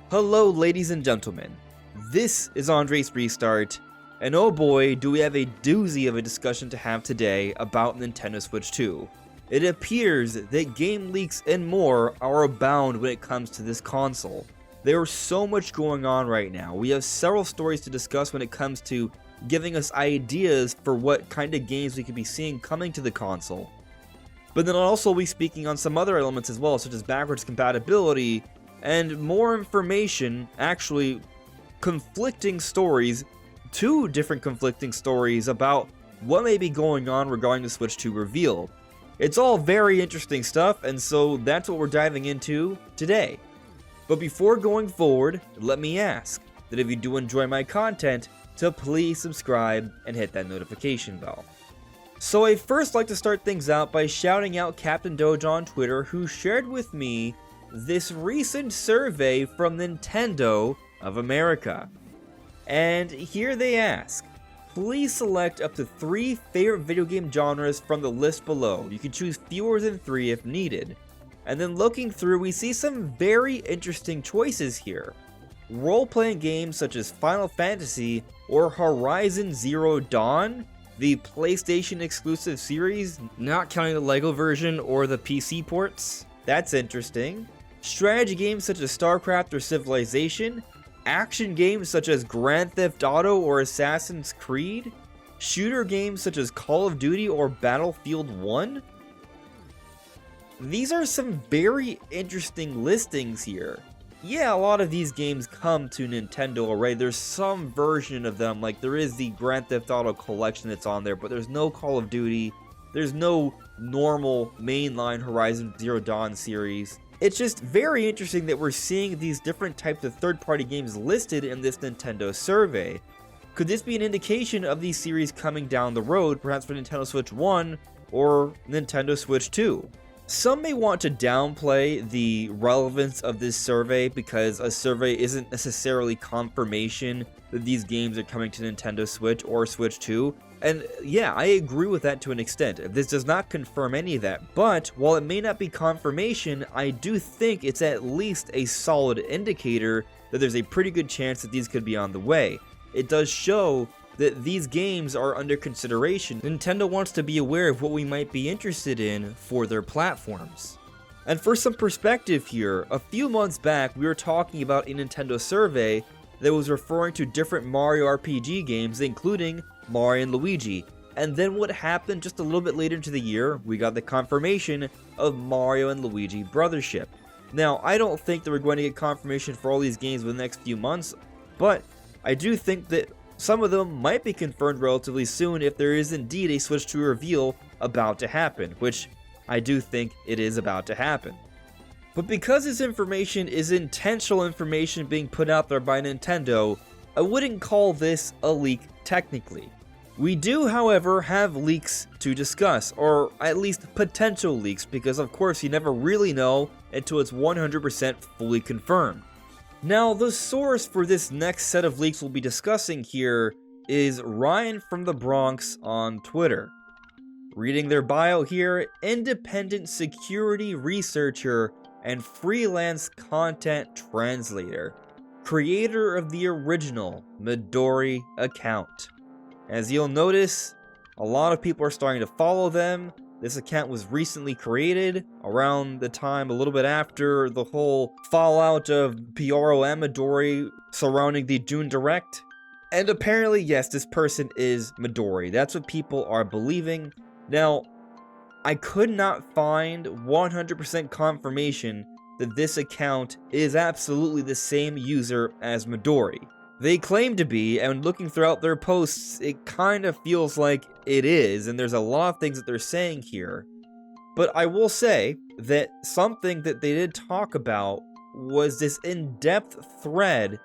Hello ladies and gentlemen, this is AndresRestart, and oh boy do we have a doozy of a discussion to have today about Nintendo Switch 2. It appears that game leaks and more are abound when it comes to this console. There is so much going on right now. We have several stories to discuss when it comes to giving us ideas for what kind of games we could be seeing coming to the console. But then I'll also be speaking on some other elements as well, such as backwards compatibility, and more information, actually conflicting stories, two different conflicting stories about what may be going on regarding the Switch 2 reveal. It's all very interesting stuff, and so that's what we're diving into today. But before going forward, let me ask that if you do enjoy my content, to please subscribe and hit that notification bell. So I'd first like to start things out by shouting out Captain Doge on Twitter, who shared with me this recent survey from Nintendo of America. And here they ask, please select up to 3 favorite video game genres from the list below. You can choose fewer than 3 if needed. And then looking through, we see some very interesting choices here. Role-playing games such as Final Fantasy or Horizon Zero Dawn, the PlayStation exclusive series, not counting the LEGO version or the PC ports. That's interesting. Strategy games such as StarCraft or Civilization, action games such as Grand Theft Auto or Assassin's Creed, shooter games such as Call of Duty or Battlefield 1. These are some very interesting listings here. Yeah, a lot of these games come to Nintendo already. There's some version of them, like there is the Grand Theft Auto collection that's on there, but there's no Call of Duty, there's no normal mainline Horizon Zero Dawn series. It's just very interesting that we're seeing these different types of third-party games listed in this Nintendo survey. Could this be an indication of these series coming down the road, perhaps for Nintendo Switch 1 or Nintendo Switch 2? Some may want to downplay the relevance of this survey because a survey isn't necessarily confirmation that these games are coming to Nintendo Switch or Switch 2. And yeah, I agree with that to an extent. This does not confirm any of that, but while it may not be confirmation, I do think it's at least a solid indicator that there's a pretty good chance that these could be on the way. It does show that these games are under consideration. Nintendo wants to be aware of what we might be interested in for their platforms. And for some perspective here, a few months back we were talking about a Nintendo survey that was referring to different Mario RPG games, including Mario and Luigi. And then what happened just a little bit later into the year, we got the confirmation of Mario and Luigi Brothership. Now, I don't think that we're going to get confirmation for all these games within the next few months, but I do think that some of them might be confirmed relatively soon if there is indeed a Switch 2 reveal about to happen, which I do think it is about to happen. But because this information is intentional information being put out there by Nintendo, I wouldn't call this a leak technically. We do, however, have leaks to discuss, or at least potential leaks, because of course you never really know until it's 100% fully confirmed. Now, the source for this next set of leaks we'll be discussing here is Ryan from the Bronx on Twitter. Reading their bio here, independent security researcher and freelance content translator, creator of the original Midori account. As you'll notice, a lot of people are starting to follow them. This account was recently created around the time, a little bit after the whole fallout of Pyoro and Midori surrounding the June Direct. And apparently, yes, this person is Midori. That's what people are believing. Now, I could not find 100% confirmation that this account is absolutely the same user as Midori. They claim to be, and looking throughout their posts, it kind of feels like it is, and there's a lot of things that they're saying here. But I will say that something that they did talk about was this in-depth thread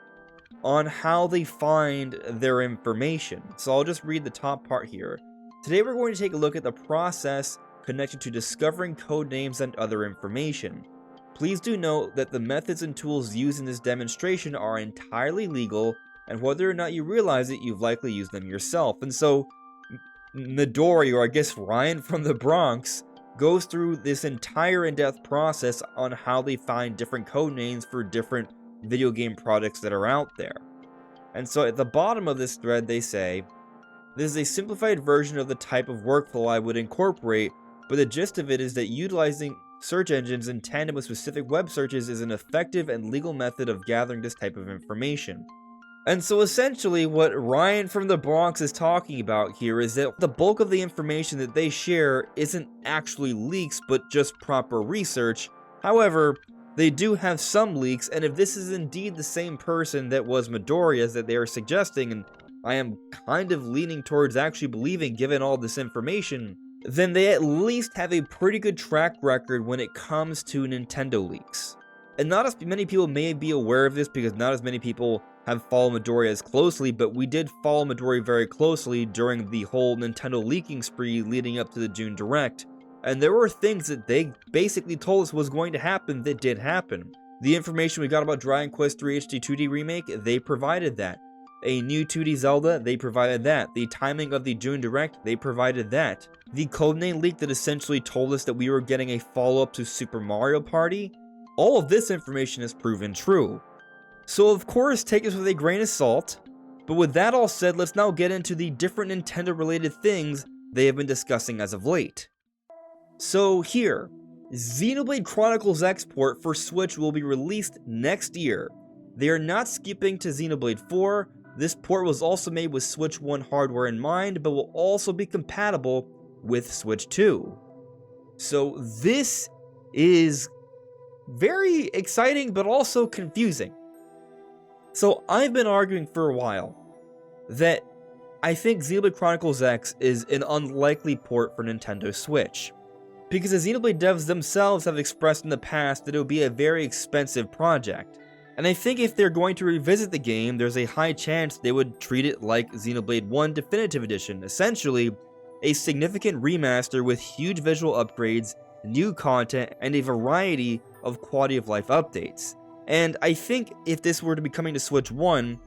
on how they find their information. So I'll just read the top part here. Today we're going to take a look at the process connected to discovering code names and other information. Please do note that the methods and tools used in this demonstration are entirely legal, and whether or not you realize it, you've likely used them yourself. And so, Midori, or I guess Ryan from the Bronx, goes through this entire in-depth process on how they find different code names for different video game products that are out there. And so at the bottom of this thread they say, "This is a simplified version of the type of workflow I would incorporate, but the gist of it is that utilizing search engines in tandem with specific web searches is an effective and legal method of gathering this type of information." And so essentially what Ryan from the Bronx is talking about here is that the bulk of the information that they share isn't actually leaks, but just proper research. However, they do have some leaks, and if this is indeed the same person that was Midori as that they are suggesting, and I am kind of leaning towards actually believing given all this information, then they at least have a pretty good track record when it comes to Nintendo leaks. And not as many people may be aware of this because not as many people have followed Midori as closely, but we did follow Midori very closely during the whole Nintendo leaking spree leading up to the June Direct, and there were things that they basically told us was going to happen that did happen. The information we got about Dragon Quest III HD 2D Remake, they provided that. A new 2D Zelda, they provided that. The timing of the June Direct, they provided that. The codename leak that essentially told us that we were getting a follow-up to Super Mario Party, all of this information has proven true. So of course, take this with a grain of salt, but with that all said, let's now get into the different Nintendo related things they have been discussing as of late. So here, Xenoblade Chronicles X port for Switch will be released next year. They are not skipping to Xenoblade 4, this port was also made with Switch 1 hardware in mind, but will also be compatible with Switch 2. So this is very exciting, but also confusing. So I've been arguing for a while that I think Xenoblade Chronicles X is an unlikely port for Nintendo Switch, because the Xenoblade devs themselves have expressed in the past that it would be a very expensive project. And I think if they're going to revisit the game, there's a high chance they would treat it like Xenoblade 1 Definitive Edition, essentially a significant remaster with huge visual upgrades, new content, and a variety of quality of life updates. And I think if this were to be coming to Switch 1,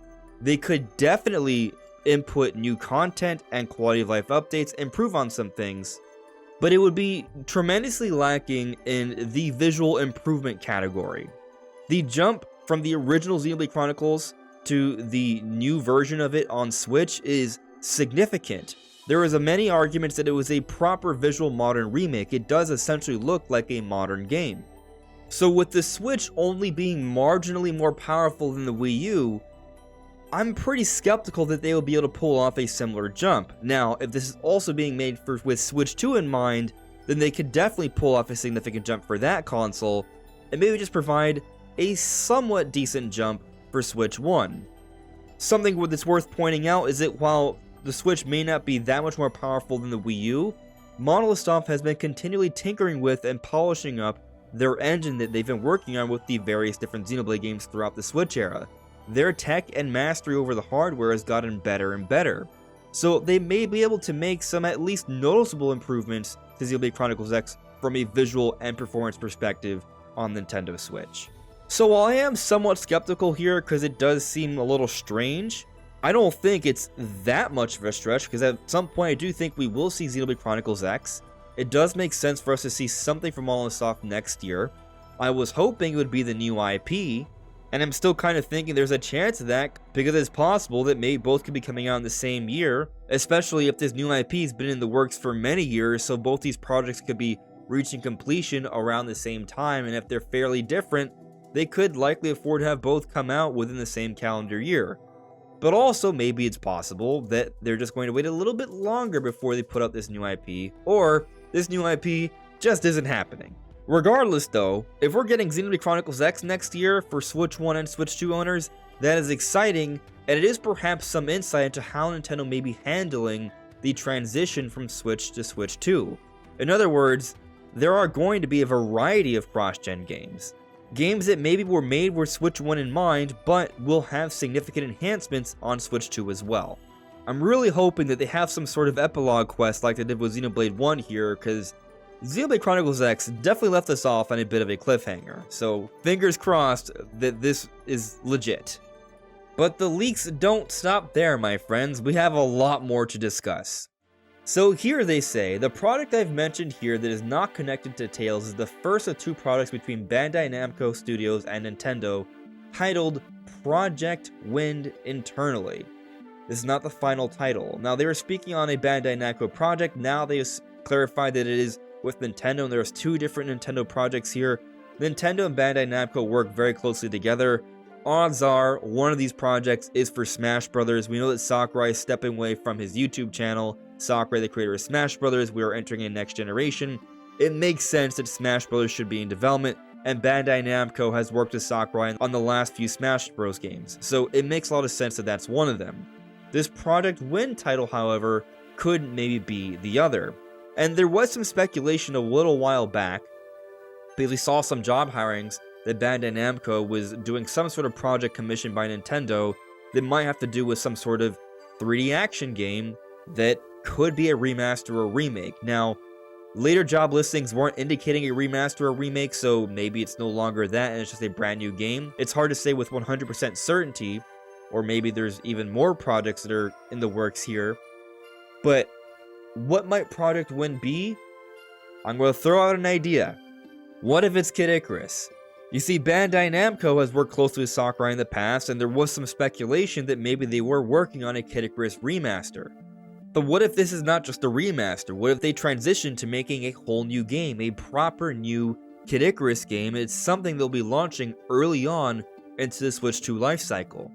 they could definitely input new content and quality of life updates, improve on some things, but it would be tremendously lacking in the visual improvement category. The jump from the original Xenoblade Chronicles to the new version of it on Switch is significant. There is many arguments that it was a proper visual modern remake. It does essentially look like a modern game. So with the Switch only being marginally more powerful than the Wii U, I'm pretty skeptical that they will be able to pull off a similar jump. Now, if this is also being made with Switch 2 in mind, then they could definitely pull off a significant jump for that console, and maybe just provide a somewhat decent jump for Switch 1. Something that's worth pointing out is that while the Switch may not be that much more powerful than the Wii U, Monolith Soft has been continually tinkering with and polishing up their engine that they've been working on with the various different Xenoblade games throughout the Switch era. Their tech and mastery over the hardware has gotten better and better, so they may be able to make some at least noticeable improvements to Xenoblade Chronicles X from a visual and performance perspective on Nintendo Switch. So while I am somewhat skeptical here because it does seem a little strange, I don't think it's that much of a stretch, because at some point I do think we will see Xenoblade Chronicles X. It does make sense for us to see something from Monolith Soft next year. I was hoping it would be the new IP, and I'm still kind of thinking there's a chance of that, because it's possible that maybe both could be coming out in the same year, especially if this new IP has been in the works for many years, so both these projects could be reaching completion around the same time, and if they're fairly different, they could likely afford to have both come out within the same calendar year. But also, maybe it's possible that they're just going to wait a little bit longer before they put out this new IP, or this new IP just isn't happening. Regardless though, if we're getting Xenoblade Chronicles X next year for Switch 1 and Switch 2 owners, that is exciting, and it is perhaps some insight into how Nintendo may be handling the transition from Switch to Switch 2. In other words, there are going to be a variety of cross-gen games. Games that maybe were made with Switch 1 in mind, but will have significant enhancements on Switch 2 as well. I'm really hoping that they have some sort of epilogue quest like they did with Xenoblade 1 here, because Xenoblade Chronicles X definitely left us off on a bit of a cliffhanger, so fingers crossed that this is legit. But the leaks don't stop there, my friends. We have a lot more to discuss. So here they say, the product I've mentioned here that is not connected to Tales is the first of 2 products between Bandai Namco Studios and Nintendo, titled Project Wind internally. This is not the final title. Now, they were speaking on a Bandai Namco project. Now they clarified that it is with Nintendo, and there's 2 different Nintendo projects here. Nintendo and Bandai Namco work very closely together. Odds are one of these projects is for Smash Brothers. We know that Sakurai is stepping away from his YouTube channel. Sakurai, the creator of Smash Brothers, we are entering a next generation. It makes sense that Smash Brothers should be in development, and Bandai Namco has worked with Sakurai on the last few Smash Bros games, so it makes a lot of sense that that's one of them. This Project Wind title, however, could maybe be the other. And there was some speculation a little while back, because we saw some job hirings that Bandai Namco was doing some sort of project commissioned by Nintendo that might have to do with some sort of 3D action game that could be a remaster or remake. Now, later job listings weren't indicating a remaster or remake, so maybe it's no longer that and it's just a brand new game. It's hard to say with 100% certainty, or maybe there's even more projects that are in the works here. But what might Project Wind be? I'm going to throw out an idea. What if it's Kid Icarus? You see, Bandai Namco has worked closely with Sakurai in the past, and there was some speculation that maybe they were working on a Kid Icarus remaster. But what if this is not just a remaster? What if they transition to making a whole new game, a proper new Kid Icarus game? It's something they'll be launching early on into the Switch 2 lifecycle.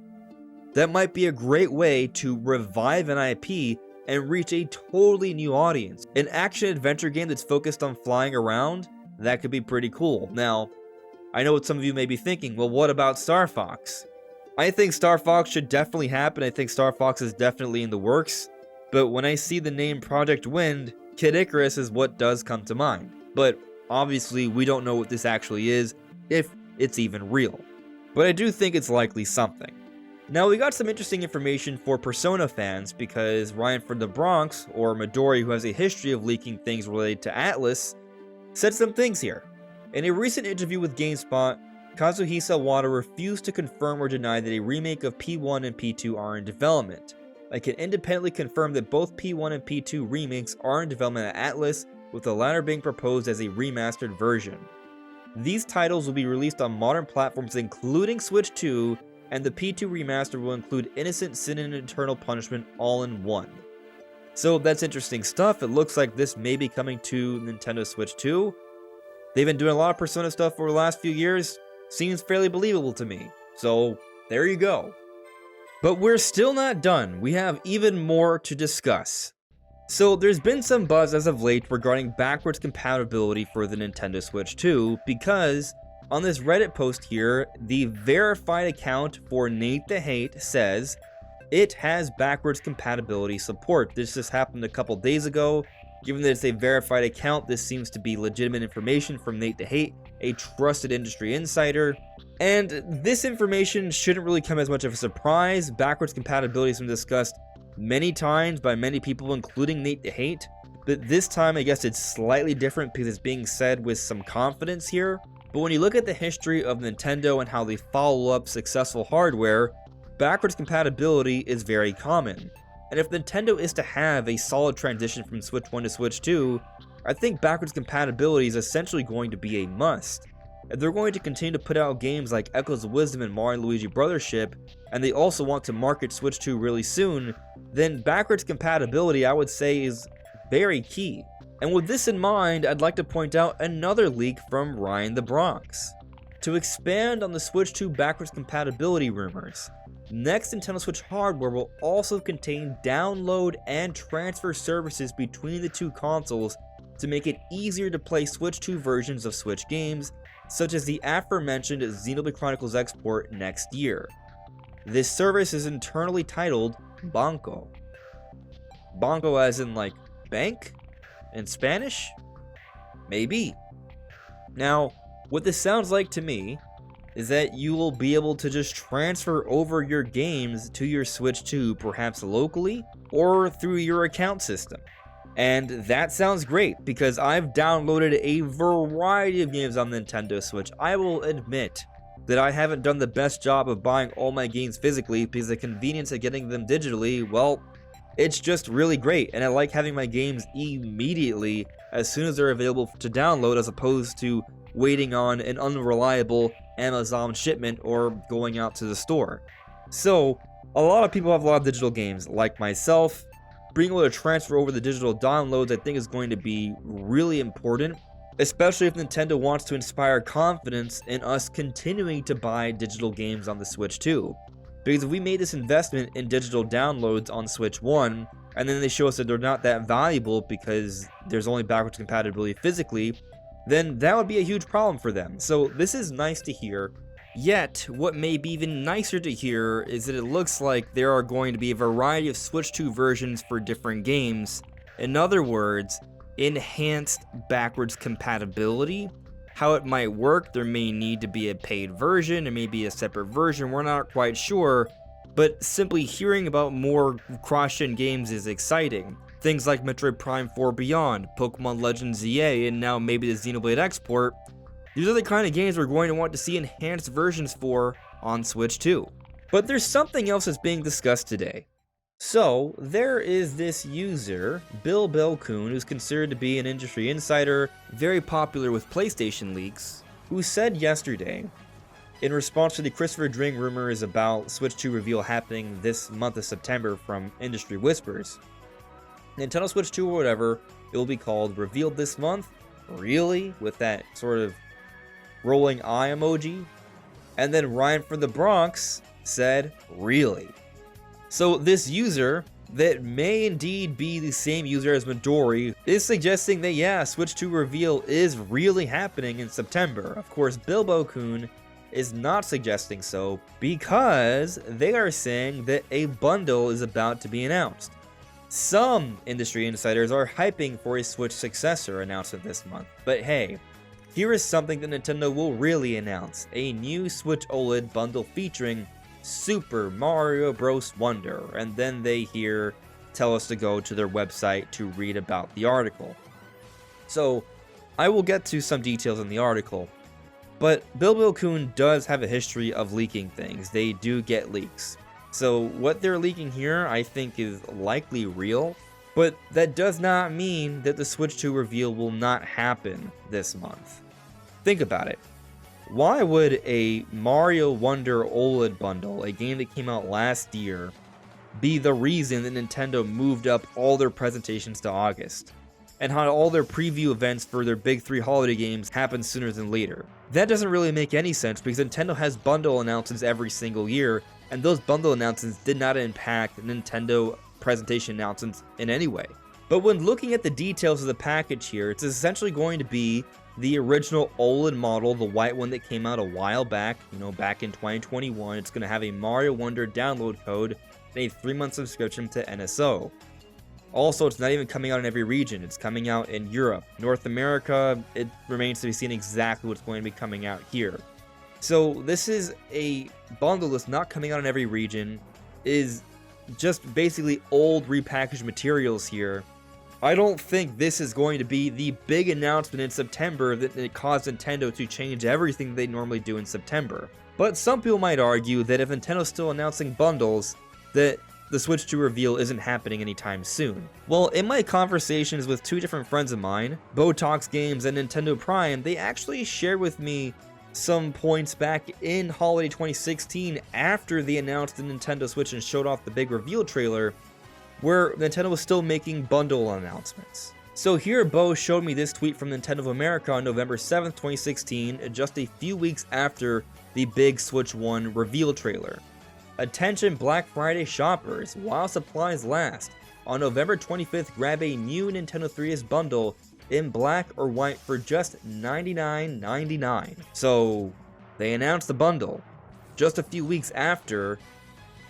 That might be a great way to revive an IP and reach a totally new audience. An action-adventure game that's focused on flying around, that could be pretty cool. Now, I know what some of you may be thinking, well, what about Star Fox? I think Star Fox should definitely happen. I think Star Fox is definitely in the works. But when I see the name Project Wind, Kid Icarus is what does come to mind. But obviously, we don't know what this actually is, if it's even real. But I do think it's likely something. Now, we got some interesting information for Persona fans, because Ryan from the Bronx, or Midori, who has a history of leaking things related to Atlus, said some things here. In a recent interview with GameSpot, Kazuhisa Wada refused to confirm or deny that a remake of P1 and P2 are in development. I can independently confirm that both P1 and P2 remakes are in development at Atlus, with the latter being proposed as a remastered version. These titles will be released on modern platforms including Switch 2, and the P2 remaster will include Innocent Sin and Eternal Punishment all in one. So that's interesting stuff. It looks like this may be coming to Nintendo Switch 2. They've been doing a lot of Persona stuff over the last few years. Seems fairly believable to me. So there you go. But we're still not done. We have even more to discuss. So there's been some buzz as of late regarding backwards compatibility for the Nintendo Switch 2, because on this Reddit post here, the verified account for Nate the Hate says it has backwards compatibility support. This just happened a couple days ago. Given that it's a verified account, this seems to be legitimate information from Nate the Hate, a trusted industry insider. And this information shouldn't really come as much of a surprise. Backwards compatibility has been discussed many times by many people, including Nate the Hate. But this time, I guess it's slightly different because it's being said with some confidence here. But when you look at the history of Nintendo and how they follow up successful hardware, backwards compatibility is very common. And if Nintendo is to have a solid transition from Switch 1 to Switch 2, I think backwards compatibility is essentially going to be a must. If they're going to continue to put out games like Echoes of Wisdom and Mario & Luigi Brothership, and they also want to market Switch 2 really soon, then backwards compatibility, I would say, is very key. And with this in mind, I'd like to point out another leak from Ryan the Bronx. To expand on the Switch 2 backwards compatibility rumors, next Nintendo Switch hardware will also contain download and transfer services between the two consoles to make it easier to play Switch 2 versions of Switch games, such as the aforementioned Xenoblade Chronicles X port next year. This service is internally titled Banco. Banco as in like bank in Spanish? Maybe. Now, what this sounds like to me is that you will be able to just transfer over your games to your Switch 2, perhaps locally or through your account system. And that sounds great, because I've downloaded a variety of games on Nintendo Switch. I will admit that I haven't done the best job of buying all my games physically, because the convenience of getting them digitally, well, It's just really great, and I like having my games immediately as soon as they're available to download, as opposed to waiting on an unreliable Amazon shipment or going out to the store. So, a lot of people have a lot of digital games, like myself. Being able to transfer over the digital downloads, I think, is going to be really important, especially if Nintendo wants to inspire confidence in us continuing to buy digital games on the Switch 2. Because if we made this investment in digital downloads on Switch 1, and then they show us that they're not that valuable because there's only backwards compatibility physically, then that would be a huge problem for them. So this is nice to hear. Yet, what may be even nicer to hear is that it looks like there are going to be a variety of Switch 2 versions for different games. In other words, enhanced backwards compatibility. How it might work, there may need to be a paid version, there may be a separate version, we're not quite sure, but simply hearing about more cross-gen games is exciting. Things like Metroid Prime 4 Beyond, Pokemon Legends ZA, and now maybe the Xenoblade X port. These are the kind of games we're going to want to see enhanced versions for on Switch 2. But there's something else that's being discussed today. So, there is this user, Bill Belcoon, who's considered to be an industry insider, very popular with PlayStation leaks, who said yesterday, in response to the Christopher Dring rumors about Switch 2 reveal happening this month of September from Industry Whispers, Nintendo Switch 2 or whatever, it will be called revealed this month? Really? With that sort of rolling eye emoji? And then Ryan from the Bronx said, really? So this user, that may indeed be the same user as Midori, is suggesting that yeah, Switch 2 reveal is really happening in September. Of course, Bilbo-kun is not suggesting so, because they are saying that a bundle is about to be announced. Some industry insiders are hyping for a Switch successor announcement this month, but hey, here is something that Nintendo will really announce: a new Switch OLED bundle featuring Super Mario Bros. Wonder, and then they here tell us to go to their website to read about the article. So, I will get to some details in the article, but Bilbo-kun does have a history of leaking things. They do get leaks. So, what they're leaking here, I think, is likely real, but that does not mean that the Switch 2 reveal will not happen this month. Think about it. Why would a Mario Wonder OLED bundle, a game that came out last year, be the reason that Nintendo moved up all their presentations to August, and how all their preview events for their big 3 holiday games happen sooner than later? That doesn't really make any sense, because Nintendo has bundle announcements every single year, and those bundle announcements did not impact Nintendo presentation announcements in any way. But when looking at the details of the package here, it's essentially going to be the original OLED model, the white one that came out a while back, back in 2021. It's going to have a Mario Wonder download code and a 3-month subscription to NSO. Also, it's not even coming out in every region. It's coming out in Europe. North America, it remains to be seen exactly what's going to be coming out here. So this is a bundle that's not coming out in every region, is just basically old repackaged materials here. I don't think this is going to be the big announcement in September that caused Nintendo to change everything they normally do in September. But some people might argue that if Nintendo's still announcing bundles, that the Switch 2 reveal isn't happening anytime soon. Well, in my conversations with 2 different friends of mine, Botox Games and Nintendo Prime, they actually shared with me some points back in holiday 2016 after they announced the Nintendo Switch and showed off the big reveal trailer, where Nintendo was still making bundle announcements. So here Bo showed me this tweet from Nintendo of America on November 7th, 2016, just a few weeks after the big Switch 1 reveal trailer. Attention Black Friday shoppers, while supplies last. On November 25th, grab a new Nintendo 3DS bundle in black or white for just $99.99. So they announced the bundle just a few weeks after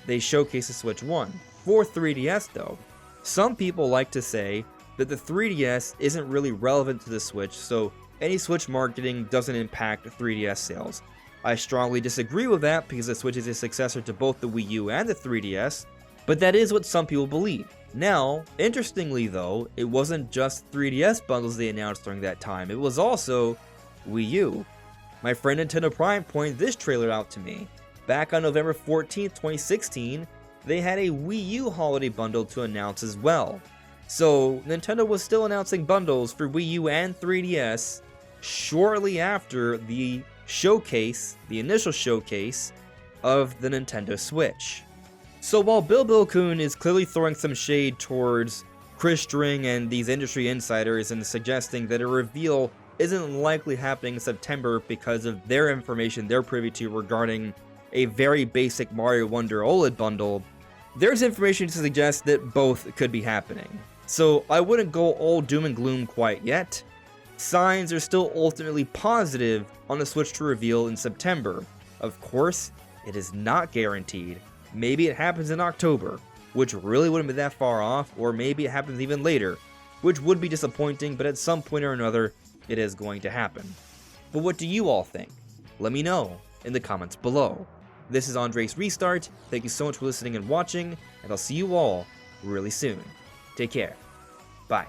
they showcased the Switch 1. For 3DS though, some people like to say that the 3DS isn't really relevant to the Switch, so any Switch marketing doesn't impact 3DS sales. I strongly disagree with that, because the Switch is a successor to both the Wii U and the 3DS, but that is what some people believe. Now, interestingly though, it wasn't just 3DS bundles they announced during that time, it was also Wii U. My friend Nintendo Prime pointed this trailer out to me. Back on November 14th, 2016, they had a Wii U holiday bundle to announce as well. So Nintendo was still announcing bundles for Wii U and 3DS shortly after the showcase, the initial showcase of the Nintendo Switch. So while Bill is clearly throwing some shade towards Chris String and these industry insiders and suggesting that a reveal isn't likely happening in September because of their information they're privy to regarding a very basic Mario Wonder OLED bundle, there's information to suggest that both could be happening. So I wouldn't go all doom and gloom quite yet. Signs are still ultimately positive on a Switch to reveal in September. Of course, it is not guaranteed. Maybe it happens in October, which really wouldn't be that far off, or maybe it happens even later, which would be disappointing, but at some point or another, it is going to happen. But what do you all think? Let me know in the comments below. This is AndresRestart. Thank you so much for listening and watching, and I'll see you all really soon. Take care. Bye.